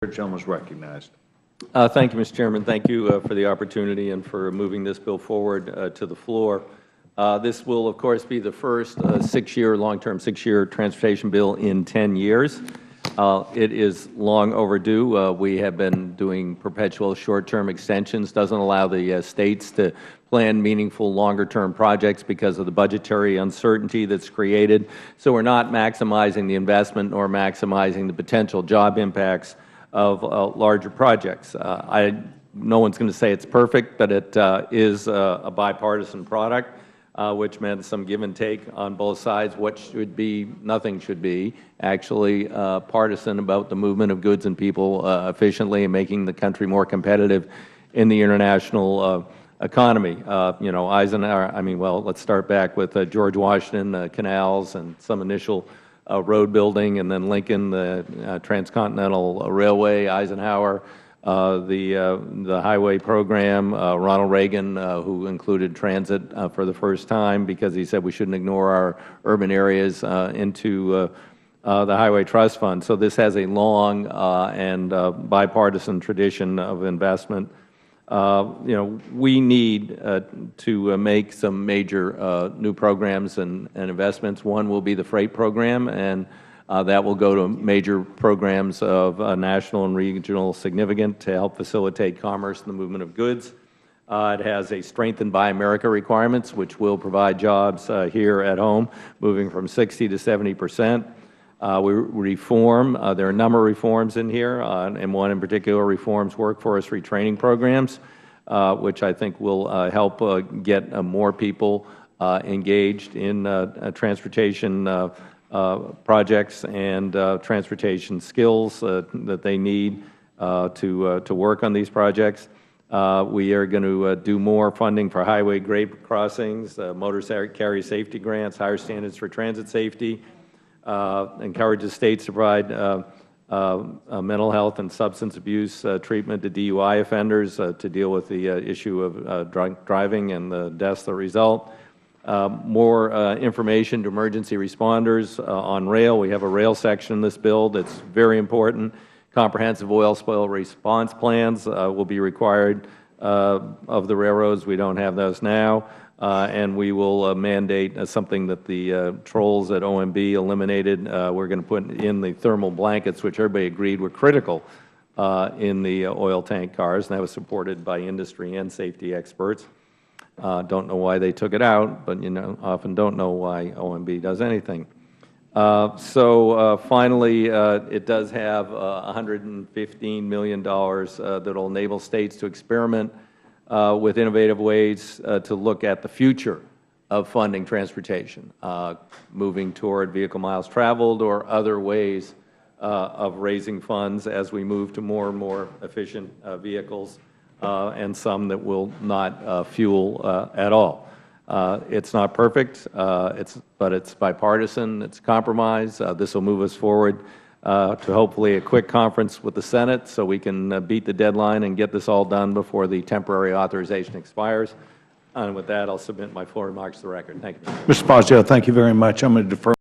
The gentleman is recognized. Thank you, Mr. Chairman. Thank you for the opportunity and for moving this bill forward to the floor. This will, of course, be the first long-term six-year transportation bill in 10 years. It is long overdue. We have been doing perpetual short-term extensions. Doesn't allow the states to plan meaningful longer-term projects because of the budgetary uncertainty that's created. So we're not maximizing the investment nor maximizing the potential job impacts of larger projects. No one's going to say it's perfect, but it is a bipartisan product, which meant some give and take on both sides. What should be, nothing should be, actually partisan about the movement of goods and people efficiently and making the country more competitive in the international economy. You know, Eisenhower, well, let's start back with George Washington, canals and some initial road building, and then Lincoln, the transcontinental railway, Eisenhower, the highway program, Ronald Reagan, who included transit for the first time because he said we shouldn't ignore our urban areas, into the Highway Trust Fund. So this has a long and bipartisan tradition of investment. You know, we need to make some major new programs and investments. One will be the freight program, and that will go to major programs of national and regional significance to help facilitate commerce and the movement of goods. It has a strengthened Buy America requirements, which will provide jobs here at home, moving from 60 to 70%. We reform. There are a number of reforms in here, and one in particular reforms workforce retraining programs, which I think will help get more people engaged in transportation projects and transportation skills that they need to work on these projects. We are going to do more funding for highway grade crossings, motor carrier safety grants, higher standards for transit safety. Encourages states to provide mental health and substance abuse treatment to DUI offenders to deal with the issue of drunk driving and the deaths that result. More information to emergency responders on rail. We have a rail section in this bill that's very important. Comprehensive oil spill response plans will be required of the railroads. We don't have those now. And we will mandate something that the trolls at OMB eliminated. We're going to put in the thermal blankets, which everybody agreed were critical in the oil tank cars, and that was supported by industry and safety experts. Don't know why they took it out, but you know, often don't know why OMB does anything. Finally, it does have $115 million that will enable states to experiment with innovative ways to look at the future of funding transportation, moving toward vehicle miles traveled or other ways of raising funds as we move to more and more efficient vehicles, and some that will not fuel at all. It's not perfect, but it's bipartisan, it's compromise. This will move us forward to hopefully a quick conference with the Senate so we can beat the deadline and get this all done before the temporary authorization expires. And with that, I'll submit my floor remarks to the record. Thank you. Mr. DeFazio, thank you very much. I'm going to defer